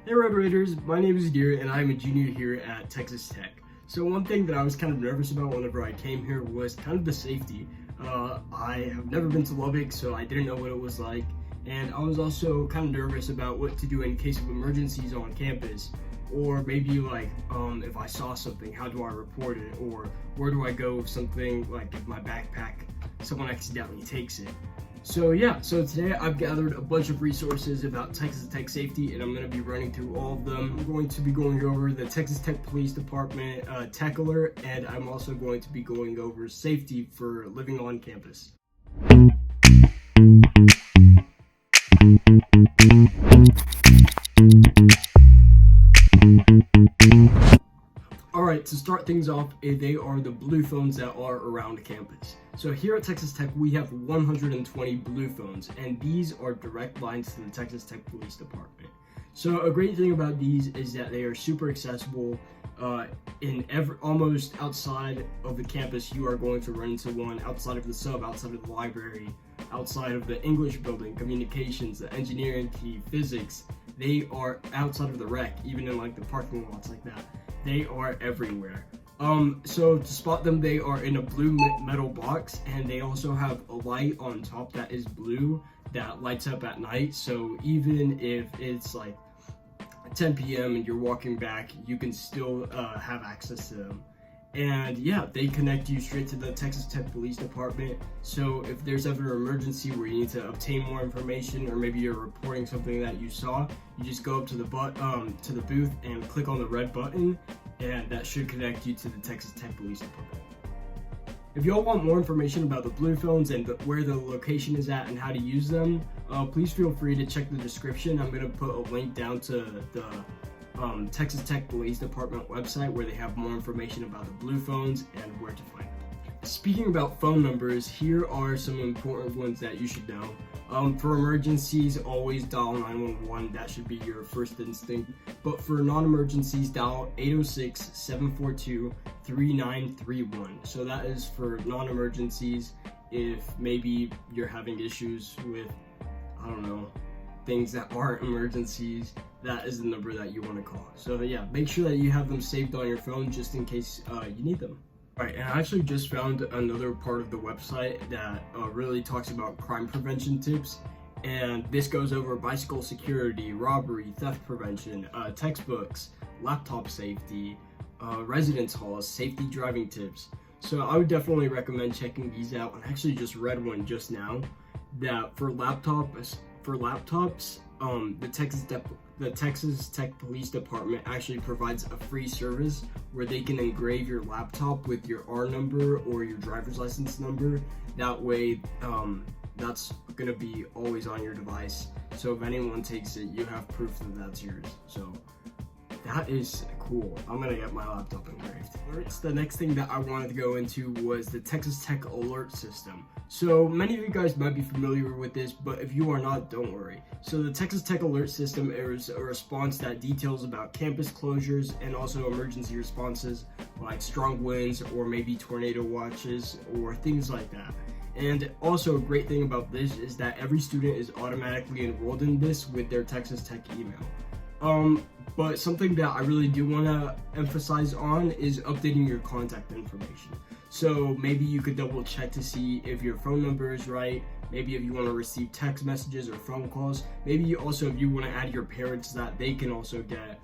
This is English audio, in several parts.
Hey Red Raiders, my name is Deer and I'm a junior here at Texas Tech. So one thing that I was kind of nervous about whenever I came here was kind of the safety. I have never been to Lubbock, so I didn't know what it was like. And I was also kind of nervous about what to do in case of emergencies on campus. Or maybe if I saw something, how do I report it? Or where do I go if something, like if my backpack, someone accidentally takes it. So today I've gathered a bunch of resources about Texas Tech safety, and I'm going to be running through all of them. I'm going to be going over the Texas Tech Police Department Tech Alert, and I'm also going to be going over safety for living on campus. Alright, to start things off, they are the blue phones that are around campus. So here at Texas Tech, we have 120 blue phones, and these are direct lines to the Texas Tech Police Department. So a great thing about these is that they are super accessible. Almost outside of the campus, you are going to run into one outside of the sub, outside of the library, outside of the English building, communications, the engineering key, physics. They are outside of the rec, even in like the parking lots like that. They are everywhere. So to spot them, they are in a blue metal box, and they also have a light on top that is blue that lights up at night. So even if it's like 10 p.m. and you're walking back, you can still have access to them. And yeah, they connect you straight to the Texas Tech Police Department. So if there's ever an emergency where you need to obtain more information, or maybe you're reporting something that you saw, you just go up to the booth and click on the red button, and that should connect you to the Texas Tech Police Department. If y'all want more information about the blue phones and where the location is at and how to use them, please feel free to check the description. I'm going to put a link down to the Texas Tech Police Department website where they have more information about the blue phones and where to find them. Speaking about phone numbers, here are some important ones that you should know. For emergencies, always dial 911. That should be your first instinct. But for non-emergencies, dial 806-742-3931. So that is for non-emergencies. If maybe you're having issues with, things that aren't emergencies, that is the number that you want to call. So yeah, make sure that you have them saved on your phone just in case you need them. Alright, and I actually just found another part of the website that really talks about crime prevention tips, and this goes over bicycle security, robbery, theft prevention, textbooks, laptop safety, residence halls, safety driving tips. So I would definitely recommend checking these out. I actually just read one just now that for laptops, the Texas Tech Police Department actually provides a free service where they can engrave your laptop with your R number or your driver's license number. That way, that's gonna be always on your device. So if anyone takes it, you have proof that that's yours. So that is cool. I'm gonna get my laptop engraved. The next thing that I wanted to go into was the Texas Tech Alert System. So many of you guys might be familiar with this, but if you are not, don't worry. So the Texas Tech Alert System is a response that details about campus closures and also emergency responses like strong winds or maybe tornado watches or things like that. And also a great thing about this is that every student is automatically enrolled in this with their Texas Tech email. But something that I really do want to emphasize on is updating your contact information. So maybe you could double check to see if your phone number is right. Maybe if you want to receive text messages or phone calls. Maybe also if you want to add your parents, that they can also get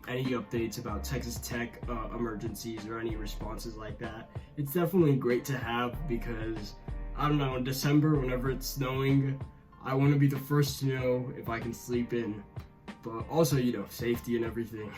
any updates about Texas Tech emergencies or any responses like that. It's definitely great to have because, in December, whenever it's snowing, I want to be the first to know if I can sleep in. But also, safety and everything.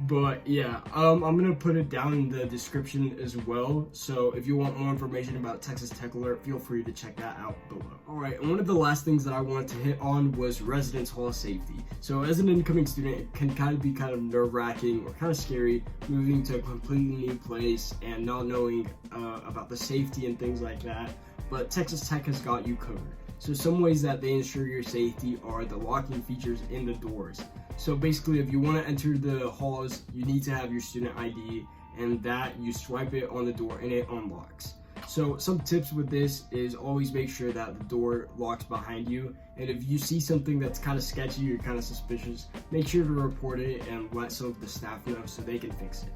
But yeah, I'm gonna put it down in the description as well. So if you want more information about Texas Tech Alert, feel free to check that out below. Alright, and one of the last things that I wanted to hit on was residence hall safety. So as an incoming student, it can be nerve-wracking or kind of scary moving to a completely new place and not knowing about the safety and things like that. But Texas Tech has got you covered. So some ways that they ensure your safety are the locking features in the doors. So basically, if you want to enter the halls, you need to have your student ID, and that you swipe it on the door and it unlocks. So some tips with this is always make sure that the door locks behind you. And if you see something that's kind of sketchy or kind of suspicious, make sure to report it and let some of the staff know so they can fix it.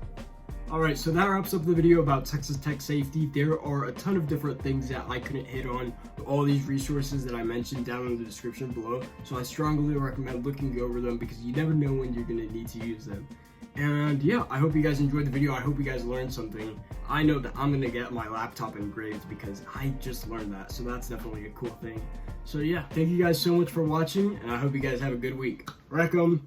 Alright, so that wraps up the video about Texas Tech safety. There are a ton of different things that I couldn't hit on, all these resources that I mentioned down in the description below. So I strongly recommend looking over them because you never know when you're going to need to use them. And yeah, I hope you guys enjoyed the video. I hope you guys learned something. I know that I'm going to get my laptop engraved because I just learned that. So that's definitely a cool thing. So yeah, thank you guys so much for watching, and I hope you guys have a good week. Wreck 'em!